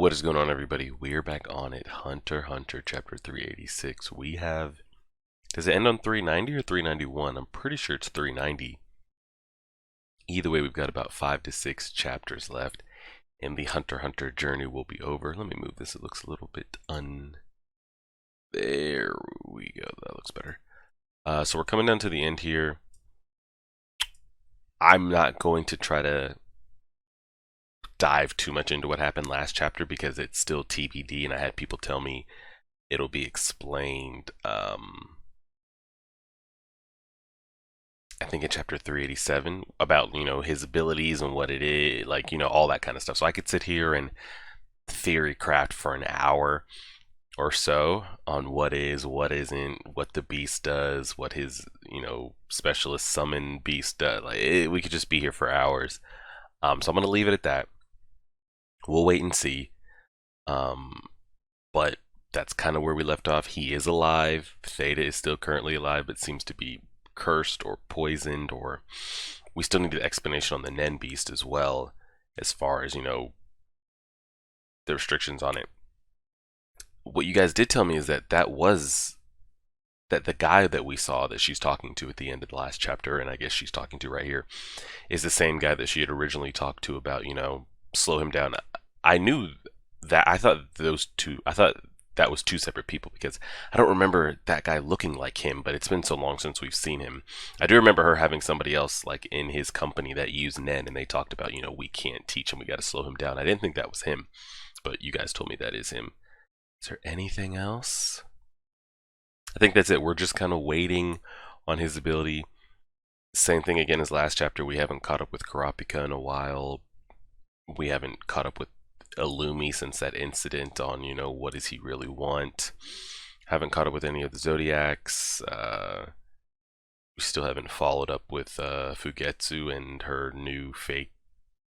What is going on, everybody? We're back on it. Hunter x Hunter chapter 386. We have... Does it end on 390 or 391? I'm pretty sure it's 390. Either way, we've got about 5 to 6 chapters left, and the Hunter x Hunter journey will be over. Let me move this. It looks a little bit There we go. That looks better. So we're coming down to the end here. I'm not going to try to dive too much into what happened last chapter because it's still TBD, and I had people tell me it'll be explained I think in chapter 387 about, his abilities and what it is, like, all that kind of stuff. So I could sit here and theory craft for an hour or so on what is, what isn't, what the beast does, what his, specialist summon beast does. We could just be here for hours. So I'm going to leave it at that. We'll wait and see. But that's kind of where we left off. He is alive. Theta is still currently alive, but seems to be cursed or poisoned, or we still need an explanation on the Nen beast as well, as far as, the restrictions on it. What you guys did tell me is that the guy that we saw that she's talking to at the end of the last chapter, and I guess she's talking to right here, is the same guy that she had originally talked to about, slow him down. I knew that. I thought that was two separate people because I don't remember that guy looking like him, but it's been so long since we've seen him. I do remember her having somebody else like in his company that used Nen, and they talked about, we can't teach him, we got to slow him down. I didn't think that was him, but you guys told me that is him. Is there anything else? I think that's it. We're just kind of waiting on his ability. Same thing again as last chapter. We haven't caught up with Karapika in a while. We haven't caught up with Illumi since that incident on, what does he really want. Haven't caught up with any of the Zodiacs. We still haven't followed up with Fugetsu and her new fake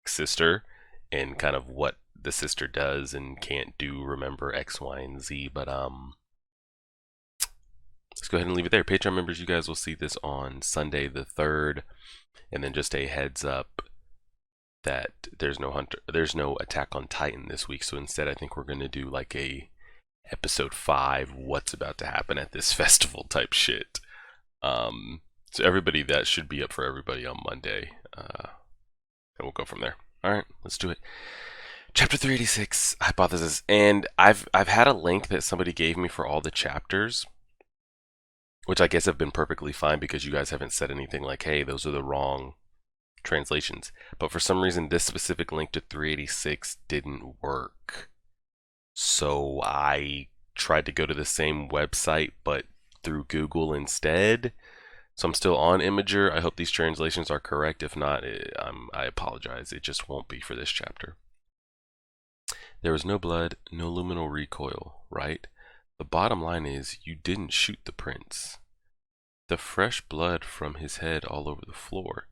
sister and kind of what the sister does and can't do, remember X, Y, and Z. But let's go ahead and leave it there. Patreon members, you guys will see this on Sunday the 3rd, and then just a heads up that there's no Attack on Titan this week. So instead, I think we're gonna do like a episode 5, what's about to happen at this festival type shit. So everybody, that should be up for everybody on Monday, and we'll go from there. All right, let's do it. Chapter 386, Hypothesis, and I've had a link that somebody gave me for all the chapters, which I guess have been perfectly fine because you guys haven't said anything like, hey, those are the wrong translations. But for some reason, this specific link to 386 didn't work. So I tried to go to the same website, but through Google instead. So I'm still on Imager. I hope these translations are correct. If not, I apologize. It just won't be for this chapter. There was no blood, no luminal recoil, right? The bottom line is, you didn't shoot the prince. The fresh blood from his head all over the floor.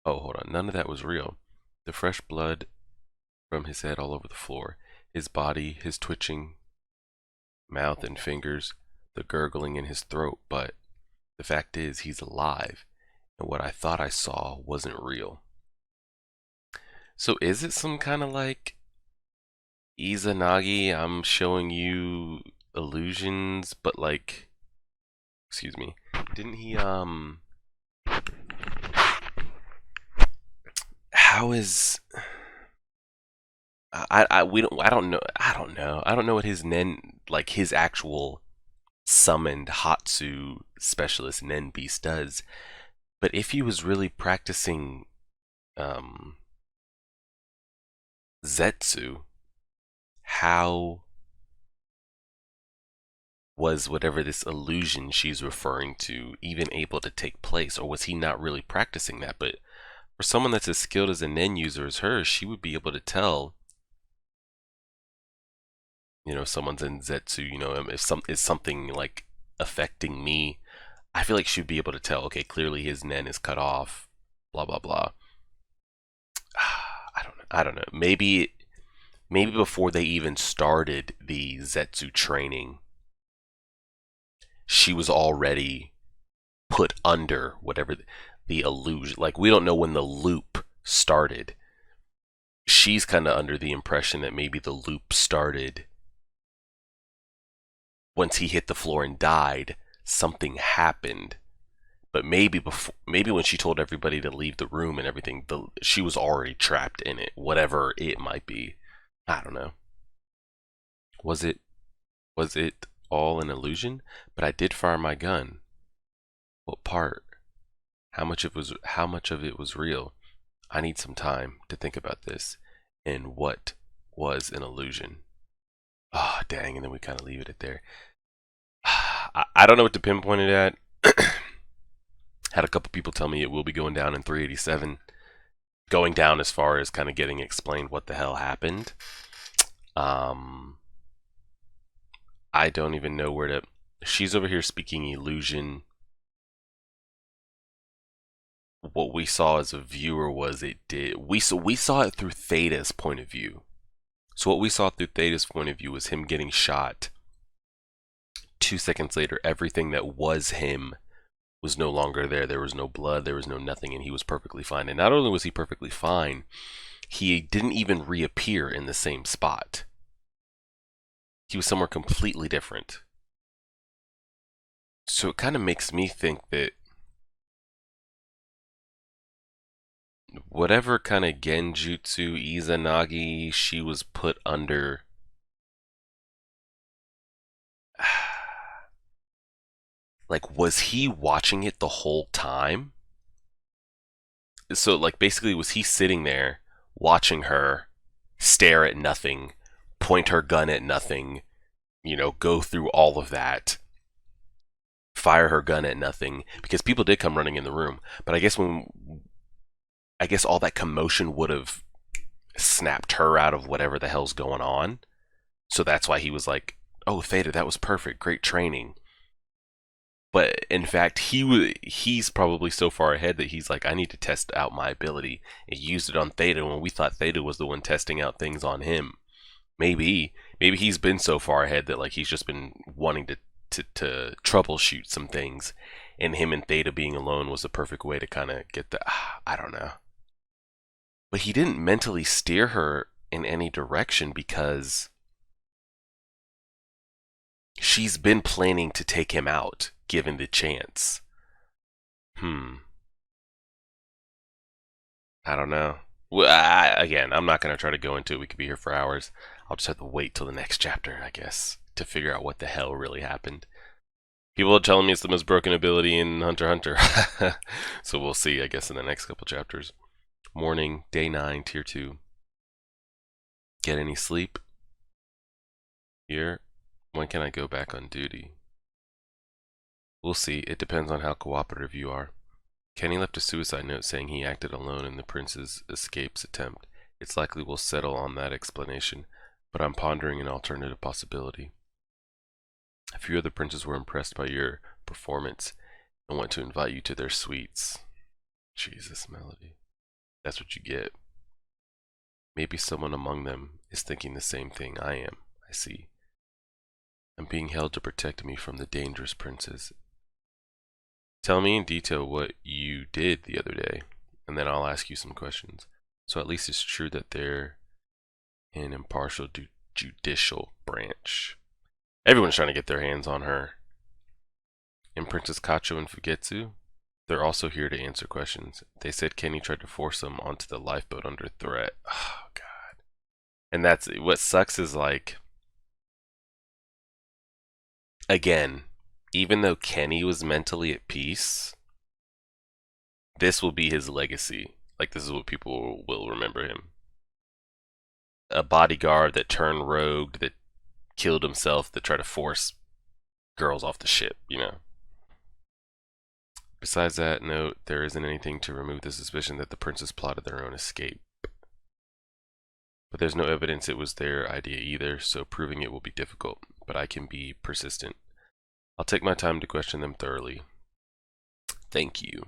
Oh, hold on. None of that was real. The fresh blood from his head all over the floor. His body, his twitching mouth and fingers, the gurgling in his throat. But the fact is, he's alive. And what I thought I saw wasn't real. So is it some kind of like Izanagi, I'm showing you illusions, but like, excuse me, didn't he, how is, I don't know what his Nen, like his actual summoned Hatsu specialist Nen beast does, but if he was really practicing, Zetsu, how was whatever this illusion she's referring to even able to take place? Or was he not really practicing that? But for someone that's as skilled as a Nen user as her, she would be able to tell, someone's in Zetsu, if is something like affecting me. I feel like she'd be able to tell, okay, clearly his Nen is cut off, blah, blah, blah. I don't know. Maybe before they even started the Zetsu training, she was already put under whatever the illusion. Like, we don't know when the loop started. she's kind of under the impression that maybe the loop started once he hit the floor and died. Something happened, but maybe when she told everybody to leave the room and everything, she was already trapped in it, whatever it might be. I don't know. Was it all an illusion? But I did fire my gun. What part? How much of it was real? I need some time to think about this. And what was an illusion? Oh, dang, and then we kind of leave it at there. I don't know what to pinpoint it at. Had a couple people tell me it will be going down in 387. Going down as far as kind of getting explained what the hell happened. I don't even know where to... She's over here speaking illusion. What we saw as a viewer was we saw it through Theta's point of view. So what we saw through Theta's point of view was him getting shot. 2 seconds later, everything that was him was no longer there. There was no blood, there was no nothing, and he was perfectly fine. And not only was he perfectly fine, he didn't even reappear in the same spot. He was somewhere completely different. So it kind of makes me think that whatever kind of genjutsu Izanagi she was put under, like, was he watching it the whole time? So, like, basically, was he sitting there watching her stare at nothing, point her gun at nothing, you know, go through all of that, fire her gun at nothing? Because people did come running in the room, but I guess all that commotion would have snapped her out of whatever the hell's going on. So that's why he was like, "Oh, Theta, that was perfect, great training." But in fact, he's probably so far ahead that he's like, I need to test out my ability, and used it on Theta when we thought Theta was the one testing out things on him. Maybe he's been so far ahead that like he's just been wanting to troubleshoot some things, and him and Theta being alone was the perfect way to kind of get the I don't know. But he didn't mentally steer her in any direction because she's been planning to take him out given the chance. I don't know. Well, again, I'm not going to try to go into it. We could be here for hours. I'll just have to wait till the next chapter, I guess, to figure out what the hell really happened. People are telling me it's the most broken ability in Hunter x Hunter. So we'll see, I guess, in the next couple chapters. Morning, day 9, tier 2. Get any sleep? Here. When can I go back on duty? We'll see. It depends on how cooperative you are. Kenny left a suicide note saying he acted alone in the prince's escape's attempt. It's likely we'll settle on that explanation, but I'm pondering an alternative possibility. A few of the princes were impressed by your performance and want to invite you to their suites. Jesus, Melody. That's what you get. Maybe someone among them is thinking the same thing I am. I see. I'm being held to protect me from the dangerous princes. Tell me in detail what you did the other day, and then I'll ask you some questions. So at least it's true that they're an impartial judicial branch. Everyone's trying to get their hands on her. And Princess Kacho and Fugetsu, they're also here to answer questions. They said Kenny tried to force them onto the lifeboat under threat. Oh, God. And that's what sucks is like, again, even though Kenny was mentally at peace, this will be his legacy. Like, this is what people will remember him. A bodyguard that turned rogue, that killed himself, that tried to force girls off the ship, you know. Besides that note, there isn't anything to remove the suspicion that the princes plotted their own escape. But there's no evidence it was their idea either, so proving it will be difficult, but I can be persistent. I'll take my time to question them thoroughly. Thank you.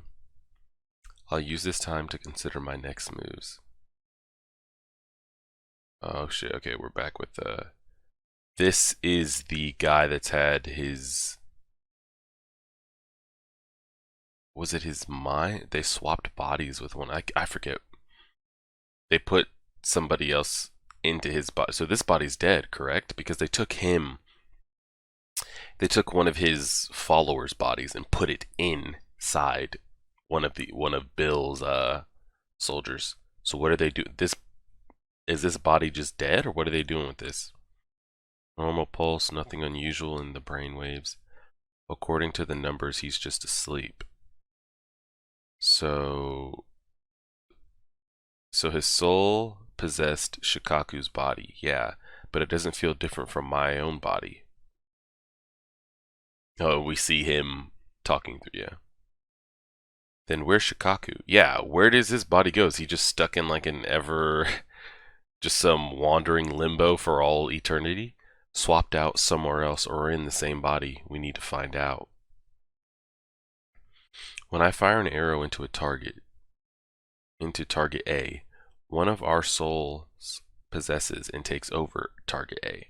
I'll use this time to consider my next moves. Oh shit, okay, we're back with this is the guy that's had his... Was it his mind? They swapped bodies with one. I forget. They put somebody else into his body. So this body's dead, correct? Because they took him. They took one of his followers' bodies and put it inside one of Bill's soldiers. So what do they do? Is this body just dead, or what are they doing with this? Normal pulse, nothing unusual in the brain waves. According to the numbers, he's just asleep. So his soul possessed Shikaku's body, yeah, but it doesn't feel different from my own body. Oh, we see him talking through, yeah. Then where's Shikaku? Yeah, where does his body go? Is he just stuck in like an just some wandering limbo for all eternity? Swapped out somewhere else or in the same body? We need to find out. When I fire an arrow into target A, one of our souls possesses and takes over target A.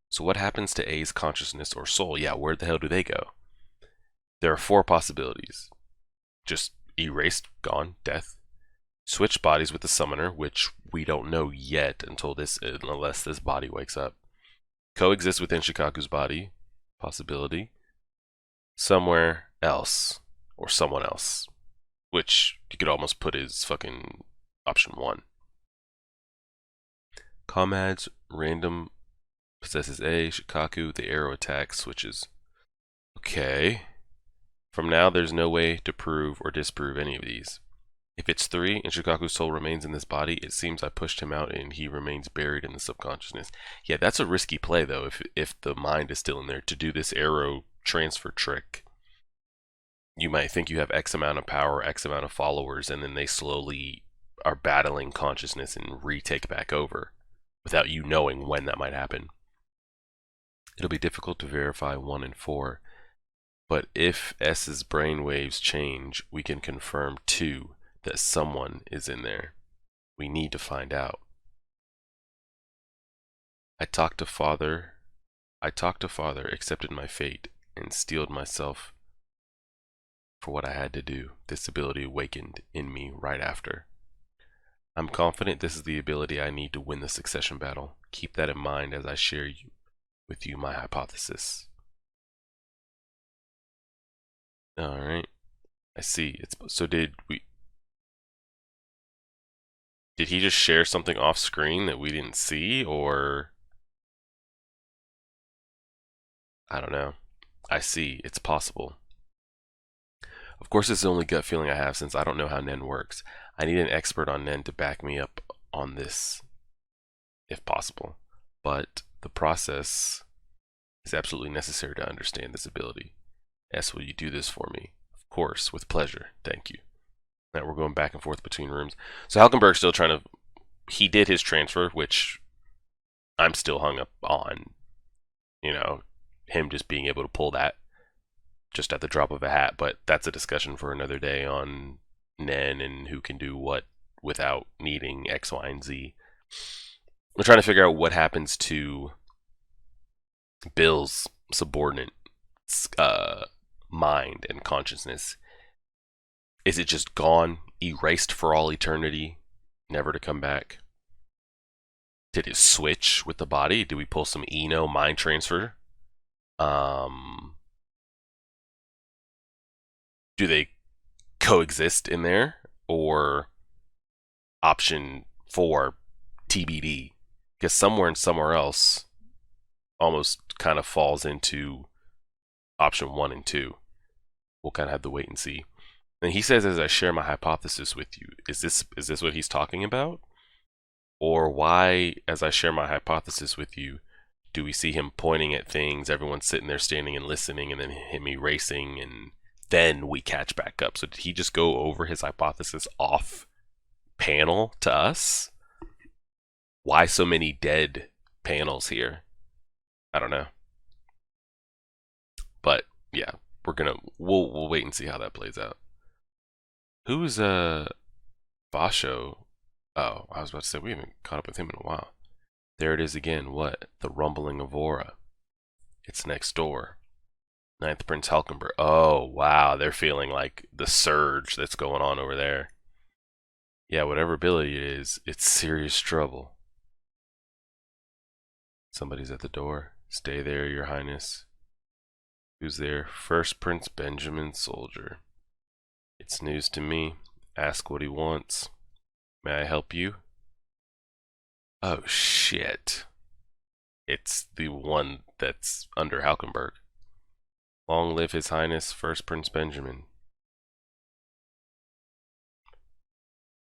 So what happens to A's consciousness or soul? Yeah, where the hell do they go? There are 4 possibilities. Just erased, gone, death. Switch bodies with the summoner, which we don't know yet unless this body wakes up. Coexist within Shikaku's body, possibility. Somewhere else, or someone else, which you could almost put as fucking option 1. Comrades, random possesses A, Shikaku, the arrow attack switches. Okay. From now, there's no way to prove or disprove any of these. If it's 3 and Shikaku's soul remains in this body, it seems I pushed him out and he remains buried in the subconsciousness. Yeah, that's a risky play though, if the mind is still in there, to do this arrow transfer trick. You might think you have X amount of power, X amount of followers, and then they slowly are battling consciousness and retake back over without you knowing when that might happen. It'll be difficult to verify 1 and 4, but if S's brainwaves change, we can confirm 2, that someone is in there. We need to find out. I talked to father, accepted my fate, and steeled myself for what I had to do. This ability awakened in me right after. I'm confident this is the ability I need to win the succession battle. Keep that in mind as I share with you my hypothesis. Alright. I see. So did he just share something off screen that we didn't see, or I don't know. I see. It's possible. Of course, this is the only gut feeling I have since I don't know how Nen works. I need an expert on Nen to back me up on this, if possible. But the process is absolutely necessary to understand this ability. S, will you do this for me? Of course, with pleasure. Thank you. Now we're going back and forth between rooms. So Halkenburg's still trying to... He did his transfer, which I'm still hung up on. You know, him just being able to pull that just at the drop of a hat. But that's a discussion for another day on Nen and who can do what without needing X, Y, and Z. We're trying to figure out what happens to Bill's subordinate mind and consciousness. Is it just gone, erased for all eternity, never to come back? Did it switch with the body? Did we pull some Eno mind transfer? Do they coexist in there? Or option 4, TBD? Because somewhere and somewhere else almost kind of falls into option 1 and 2. We'll kind of have to wait and see. And he says, as I share my hypothesis with you, is this what he's talking about? Or why, as I share my hypothesis with you, do we see him pointing at things, everyone's sitting there standing and listening, and then him erasing, and then we catch back up? So did he just go over his hypothesis off panel to us? Why so many dead panels here? I don't know. But yeah, we'll wait and see how that plays out. Who's Basho? Oh, I was about to say we haven't caught up with him in a while. There it is again. What? The rumbling of Aura. It's next door. Ninth Prince Halkenburg. Oh wow, they're feeling like the surge that's going on over there. Yeah, whatever ability it is, it's serious trouble. Somebody's at the door. Stay there, Your Highness. Who's there? First Prince Benjamin Soldier. It's news to me. Ask what he wants. May I help you? Oh shit. It's the one that's under Halkenburg. Long live His Highness, First Prince Benjamin.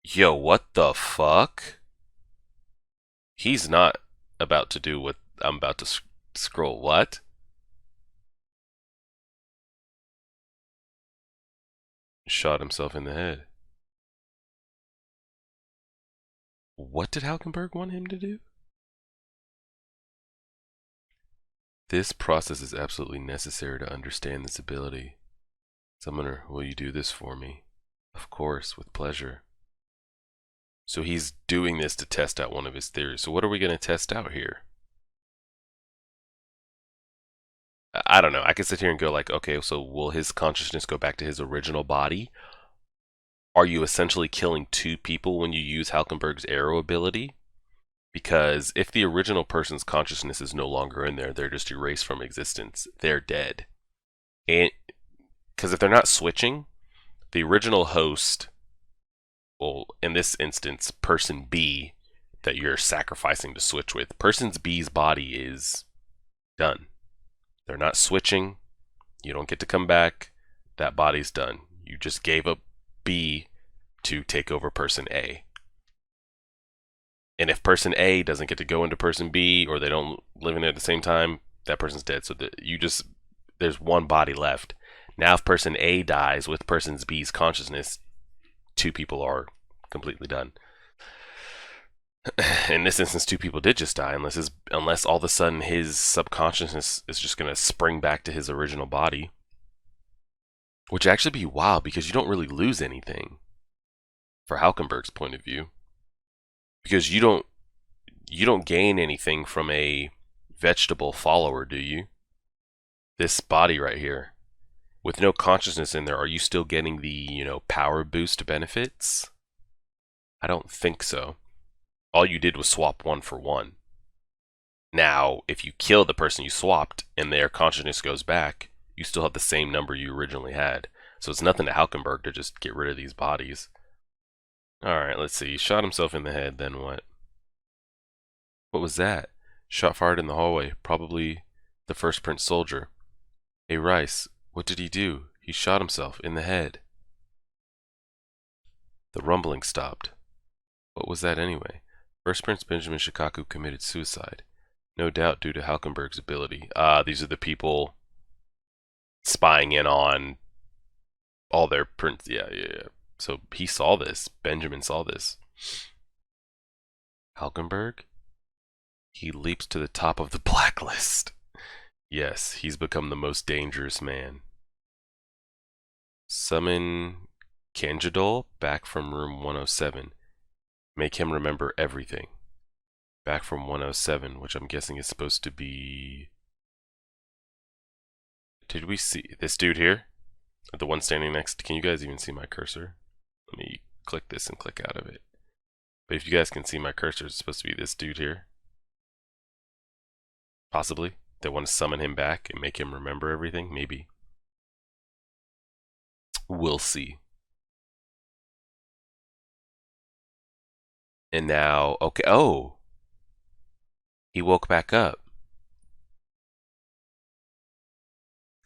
Yo, what the fuck? He's not about to do what I'm about to scroll. What? Shot himself in the head. What did Halkenburg want him to do? This process is absolutely necessary to understand this ability. Summoner, will you do this for me? Of course, with pleasure. So he's doing this to test out one of his theories. So what are we going to test out here? I don't know. I could sit here and go like, okay, so will his consciousness go back to his original body? Are you essentially killing two people when you use Halkenburg's arrow ability? Because if the original person's consciousness is no longer in there, they're just erased from existence. They're dead. And because if they're not switching, the original host, well, in this instance, person B that you're sacrificing to switch with, person B's body is done. They're not switching. You don't get to come back. That body's done. You just gave up B to take over person A. And if person A doesn't get to go into person B, or they don't live in there at the same time, that person's dead. So there's one body left. Now if person A dies with person B's consciousness, two people are completely done. In this instance, two people did just die, unless all of a sudden his subconsciousness is just going to spring back to his original body. Which actually be wild, because you don't really lose anything for Halkenburg's point of view. Because you don't gain anything from a vegetable follower, do you? This body right here. With no consciousness in there, are you still getting the, power boost benefits? I don't think so. All you did was swap 1 for 1. Now, if you kill the person you swapped and their consciousness goes back, you still have the same number you originally had. So it's nothing to Halkenburg to just get rid of these bodies. Alright, let's see. He shot himself in the head, then what? What was that? Shot fired in the hallway. Probably the first Prince Soldier. Hey Rice, what did he do? He shot himself in the head. The rumbling stopped. What was that anyway? First Prince Benjamin Shikaku committed suicide. No doubt due to Halkenburg's ability. These are the people spying in on all their prince. Yeah. So he saw this. Benjamin saw this. Halkenburg? He leaps to the top of the blacklist. Yes, he's become the most dangerous man. Summon Kanjidol back from room 107. Make him remember everything. Back from 107, which I'm guessing is supposed to be... Did we see this dude here? The one standing next... Can you guys even see my cursor? Let me click this and click out of it. But if you guys can see my cursor, it's supposed to be this dude here. Possibly. They want to summon him back and make him remember everything? Maybe. We'll see. And now, okay, oh! He woke back up.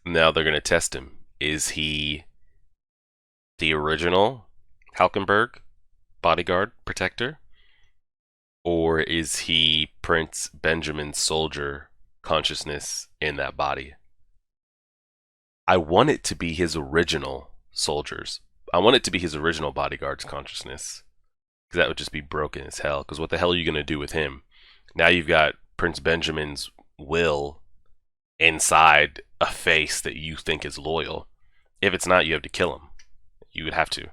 Now they're going to test him. Is he the original Halkenburg bodyguard protector? Or is he Prince Benjamin's soldier consciousness in that body? I want it to be his original soldiers. I want it to be his original bodyguard's consciousness. Because that would just be broken as hell. Because what the hell are you going to do with him? Now you've got Prince Benjamin's will inside a face that you think is loyal. If it's not, you have to kill him. You would have to.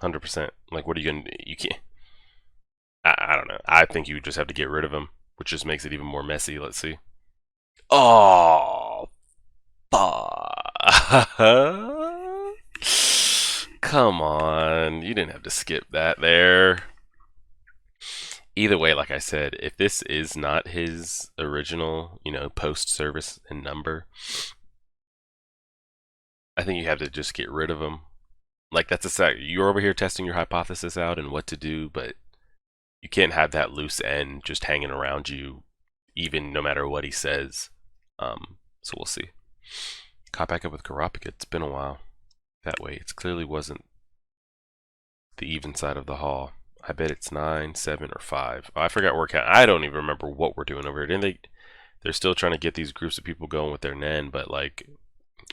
100%. Like, what are you going to... You can't... I don't know. I think you just have to get rid of him. Which just makes it even more messy. Let's see. Oh! Fuck. Come on. You didn't have to skip that there. Either way, like I said, if this is not his original, post service and number, I think you have to just get rid of him. Like, that's a sec. You're over here testing your hypothesis out and what to do, but you can't have that loose end just hanging around you, even no matter what he says. So we'll see. Caught back up with Karapika. It's been a while. That way, it clearly wasn't the even side of the hall. I bet it's 9, 7, or 5. Oh, I forgot where I don't even remember what we're doing over here. They're still trying to get these groups of people going with their Nen, but like,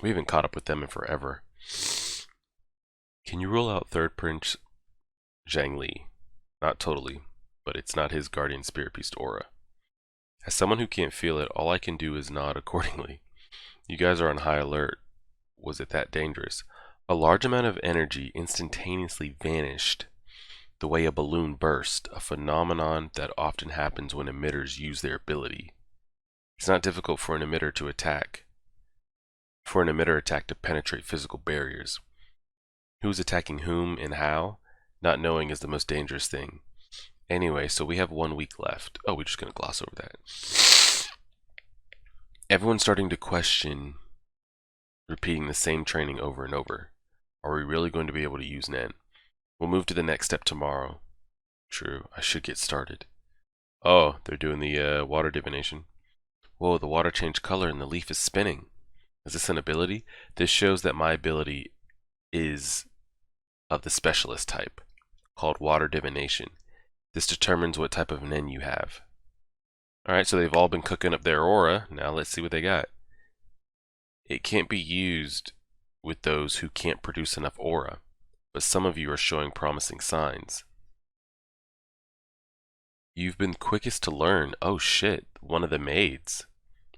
we haven't caught up with them in forever. Can you rule out third Prince Zhang Li? Not totally, but it's not his guardian spirit beast aura. As someone who can't feel it, all I can do is nod accordingly. You guys are on high alert. Was it that dangerous? A large amount of energy instantaneously vanished the way a balloon burst, a phenomenon that often happens when emitters use their ability. It's not difficult for an emitter attack to penetrate physical barriers. Who's attacking whom and how? Not knowing is the most dangerous thing. Anyway, so we have 1 week left. Oh, we're just going to gloss over that. Everyone's starting to question repeating the same training over and over. Are we really going to be able to use Nen? We'll move to the next step tomorrow. True, I should get started. Oh, they're doing the water divination. Whoa, the water changed color and the leaf is spinning. Is this an ability? This shows that my ability is of the specialist type, called water divination. This determines what type of Nen you have. Alright, so they've all been cooking up their aura. Now let's see what they got. It can't be used with those who can't produce enough aura, but some of you are showing promising signs. You've been quickest to learn. Oh shit, one of the maids.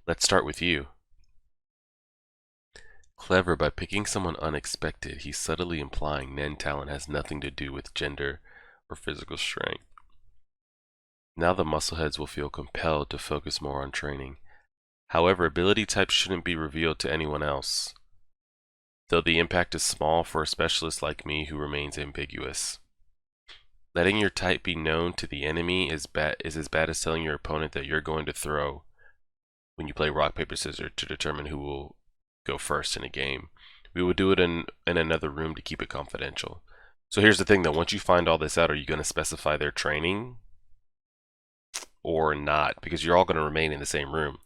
Let's start with you. Clever. By picking someone unexpected, he's subtly implying Nen talent has nothing to do with gender or physical strength. Now the muscleheads will feel compelled to focus more on training. However, ability types shouldn't be revealed to anyone else, though the impact is small for a specialist like me who remains ambiguous. Letting your type be known to the enemy is as bad as telling your opponent that you're going to throw when you play rock, paper, scissors to determine who will go first in a game. We will do it in another room to keep it confidential. So here's the thing though, once you find all this out, are you going to specify their training or not? Because you're all going to remain in the same room.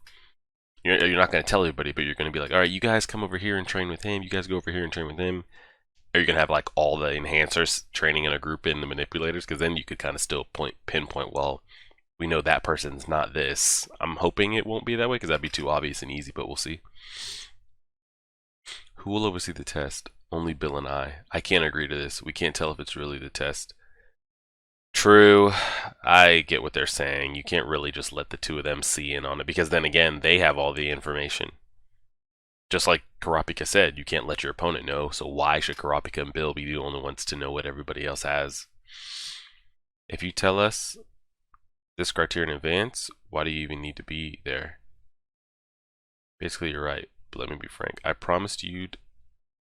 You're not going to tell everybody, but you're going to be like, all right, you guys come over here and train with him. You guys go over here and train with him. Are you going to have like all the enhancers training in a group in the manipulators? Because then you could kind of still pinpoint, well, we know that person's not this. I'm hoping it won't be that way because that'd be too obvious and easy, but we'll see. Who will oversee the test? Only Bill and I. I can't agree to this. We can't tell if it's really the test. True. I get what they're saying. You can't really just let the two of them see in on it because then again, they have all the information. Just like Karapika said, you can't let your opponent know, so why should Karapika and Bill be the only ones to know what everybody else has? If you tell us this criteria in advance, why do you even need to be there? Basically, you're right, but let me be frank. I promised you'd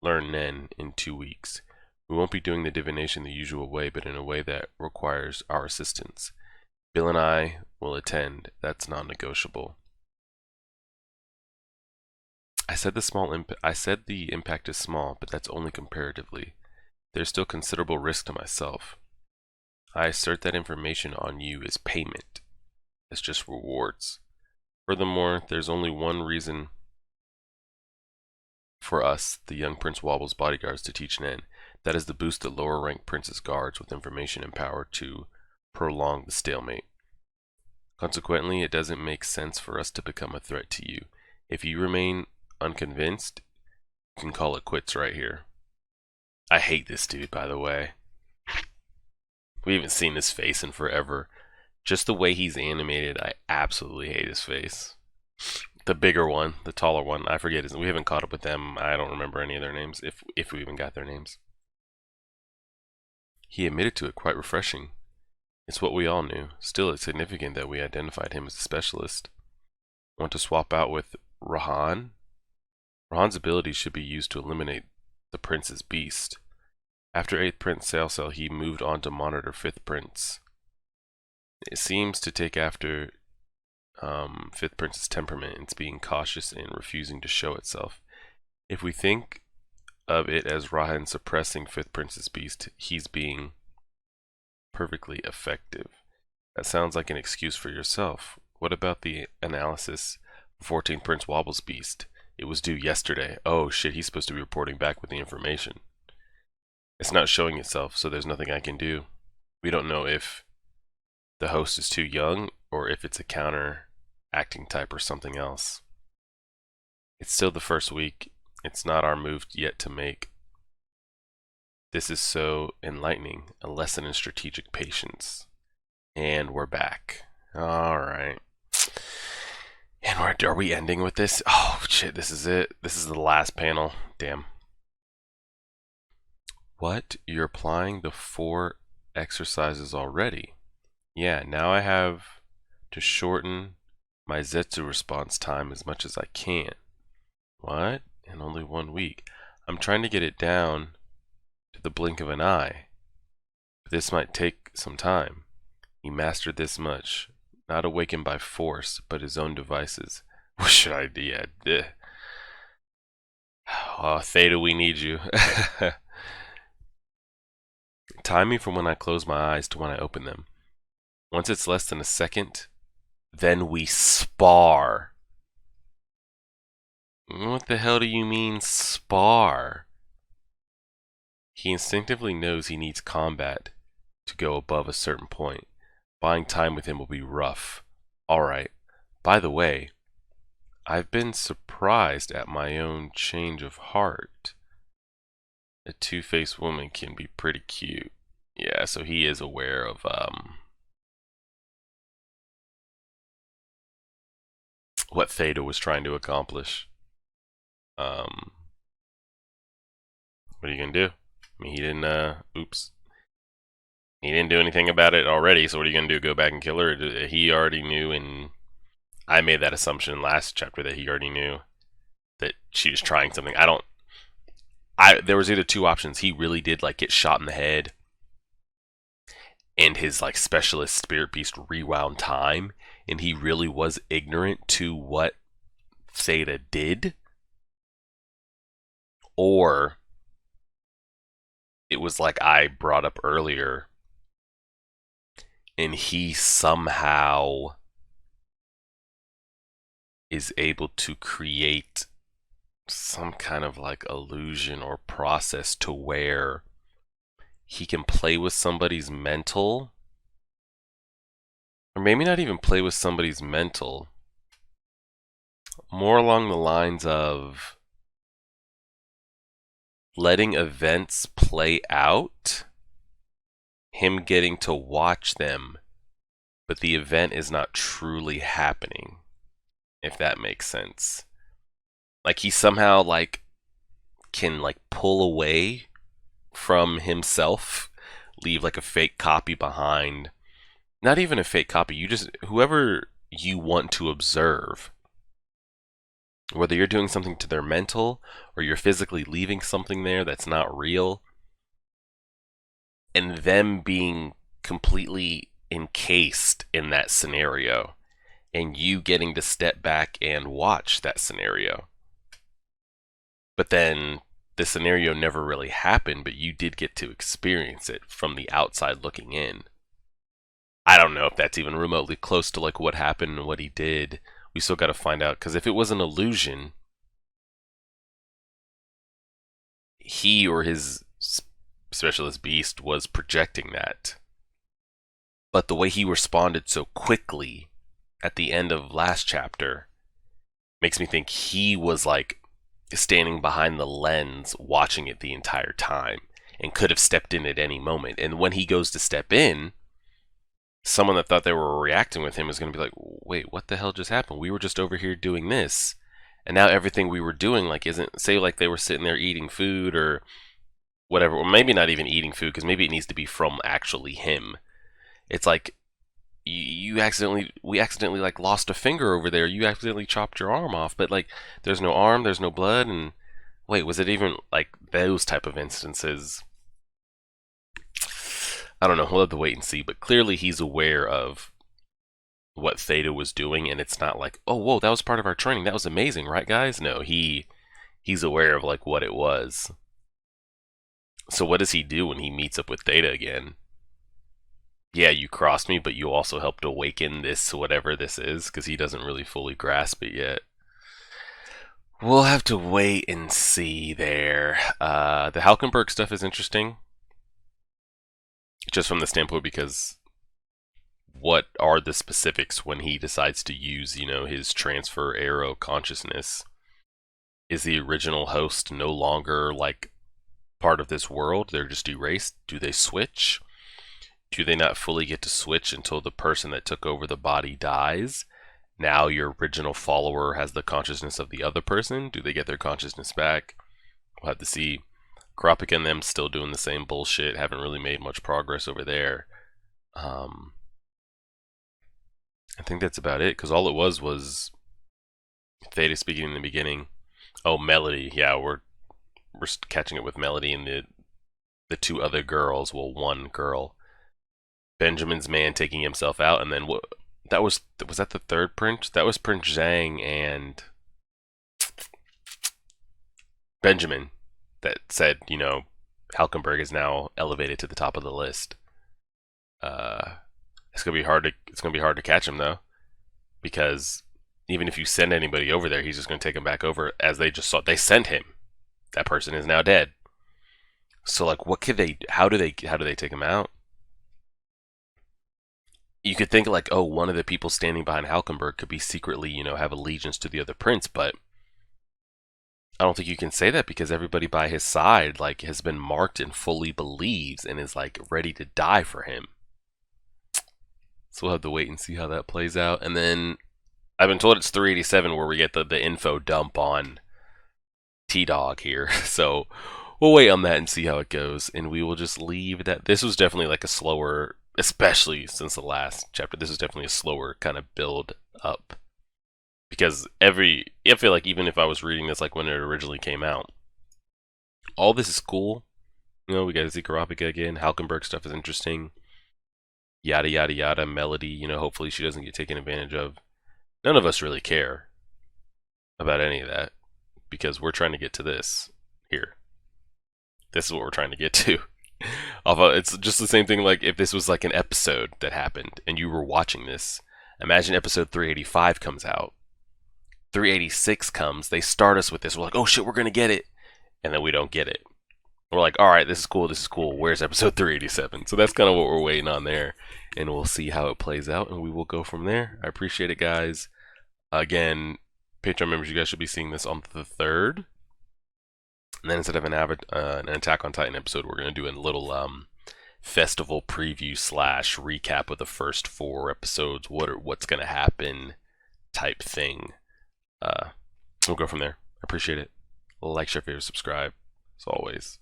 learn Nen in 2 weeks. We won't be doing the divination the usual way, but in a way that requires our assistance. Bill and I will attend. That's non-negotiable. I said the impact is small, but that's only comparatively. There's still considerable risk to myself. I assert that information on you is payment. It's just rewards. Furthermore, there's only one reason for us, the young Prince Wobble's bodyguards, to teach Nen. That is to boost the lower rank prince's guards with information and power to prolong the stalemate. Consequently, it doesn't make sense for us to become a threat to you. If you remain unconvinced, you can call it quits right here. I hate this dude, by the way. We haven't seen his face in forever. Just the way he's animated, I absolutely hate his face. The bigger one, the taller one, I forget his name. We haven't caught up with them. I don't remember any of their names, if we even got their names. He admitted to it, quite refreshing. It's what we all knew. Still, it's significant that we identified him as a specialist. Want to swap out with Rahan? Rahan's ability should be used to eliminate the prince's beast. After 8th Prince Sail Cell, he moved on to monitor 5th Prince. It seems to take after 5th Prince's temperament. It's being cautious and refusing to show itself. If we think of it as Rahan suppressing 5th Prince's beast, he's being perfectly effective. That sounds like an excuse for yourself. What about the analysis for 14th Prince Wobble's beast? It was due yesterday. Oh shit, he's supposed to be reporting back with the information. It's not showing itself, so there's nothing I can do. We don't know if the host is too young or if it's a counteracting type or something else. It's still the first week. It's not our move yet to make. This is so enlightening, a lesson in strategic patience. And we're back. Alright. And are we ending with this? Oh shit, this is it. This is the last panel. Damn. What? You're applying the 4 exercises already? Yeah, now I have to shorten my Zetsu response time as much as I can. What? In only 1 week. I'm trying to get it down to the blink of an eye. But this might take some time. He mastered this much. Not awakened by force, but his own devices. What should I do? Yeah. Oh, Theta, we need you. Time me from when I close my eyes to when I open them. Once it's less than a second, then we spar. What the hell do you mean, spar? He instinctively knows he needs combat to go above a certain point. Buying time with him will be rough. Alright. By the way, I've been surprised at my own change of heart. A two-faced woman can be pretty cute. Yeah, so he is aware of what Theta was trying to accomplish. What are you gonna do? I mean, he didn't, oops. He didn't do anything about it already, so what are you gonna do? Go back and kill her? He already knew, and I made that assumption last chapter that he already knew that she was trying something. There was either 2 options. He really did, like, get shot in the head, and his, like, specialist spirit beast rewound time, and he really was ignorant to what Theta did. Or it was like I brought up earlier, and he somehow is able to create some kind of like illusion or process to where he can play with somebody's mental, or maybe not even play with somebody's mental, more along the lines of letting events play out, him getting to watch them, but the event is not truly happening, if that makes sense. Like, he somehow, like, can, like, pull away from himself, leave, like, a fake copy behind. Not even a fake copy, you just, whoever you want to observe, whether you're doing something to their mental or you're physically leaving something there that's not real, and them being completely encased in that scenario, and you getting to step back and watch that scenario. But then the scenario never really happened, but you did get to experience it from the outside looking in. I don't know if that's even remotely close to like what happened and what he did. We still got to find out, because if it was an illusion, he or his specialist beast was projecting that. But the way he responded so quickly at the end of last chapter makes me think he was like standing behind the lens watching it the entire time and could have stepped in at any moment. And when he goes to step in, someone that thought they were reacting with him is going to be like, wait, what the hell just happened? We were just over here doing this, and now everything we were doing, like, isn't, say like they were sitting there eating food or whatever, or maybe not even eating food, because maybe it needs to be from actually him. It's like, we accidentally like lost a finger over there, you accidentally chopped your arm off, but like there's no arm, there's no blood, and wait, was it even like those type of instances? I don't know. We'll have to wait and see. But clearly, he's aware of what Theta was doing, and it's not like, oh, whoa, that was part of our training. That was amazing, right, guys? No, he's aware of like what it was. So what does he do when he meets up with Theta again? Yeah, you crossed me, but you also helped awaken this, whatever this is, because he doesn't really fully grasp it yet. We'll have to wait and see there. The Halkenburg stuff is interesting, just from the standpoint because what are the specifics when he decides to use, his transfer arrow consciousness? Is the original host no longer like part of this world? They're just erased? Do they switch? Do they not fully get to switch until the person that took over the body dies? Now your original follower has the consciousness of the other person. Do they get their consciousness back? We'll have to see. Kropik and them still doing the same bullshit. Haven't really made much progress over there. I think that's about it, because all it was Theta speaking in the beginning. Oh, Melody. Yeah, we're catching it with Melody and the two other girls. Well, one girl. Benjamin's man taking himself out, and then what? Was that the third prince? That was Prince Zhang and Benjamin that said, Halkenburg is now elevated to the top of the list. It's gonna be hard to catch him though, because even if you send anybody over there, he's just gonna take him back over, as they just saw. They sent him. That person is now dead. So like, what could they? How do they take him out? You could think like, oh, one of the people standing behind Halkenburg could be secretly, have allegiance to the other prince, but I don't think you can say that, because everybody by his side like has been marked and fully believes and is like ready to die for him. So we'll have to wait and see how that plays out. And then I've been told it's 387 where we get the info dump on T-Dog here. So we'll wait on that and see how it goes. And we will just leave that. This was definitely like a slower, especially since the last chapter, this is definitely a slower kind of build up. Because I feel like even if I was reading this like when it originally came out, all this is cool. We got Tserriednich again. Halkenburg stuff is interesting. Yada yada yada. Melody, hopefully she doesn't get taken advantage of. None of us really care about any of that, because we're trying to get to this here. This is what we're trying to get to. Although it's just the same thing like if this was like an episode that happened and you were watching this. Imagine episode 385 comes out. 386 comes, they start us with this. We're like, oh shit, we're gonna get it. And then we don't get it. We're like, alright, this is cool. Where's episode 387? So that's kind of what we're waiting on there. And we'll see how it plays out, and we will go from there. I appreciate it, guys. Again, Patreon members, you guys should be seeing this on the 3rd. And then instead of an Attack on Titan episode, we're going to do a little festival preview / recap of the first 4 episodes. What's going to happen type thing. We'll go from there. I appreciate it. Like, share, favorite, subscribe. As always.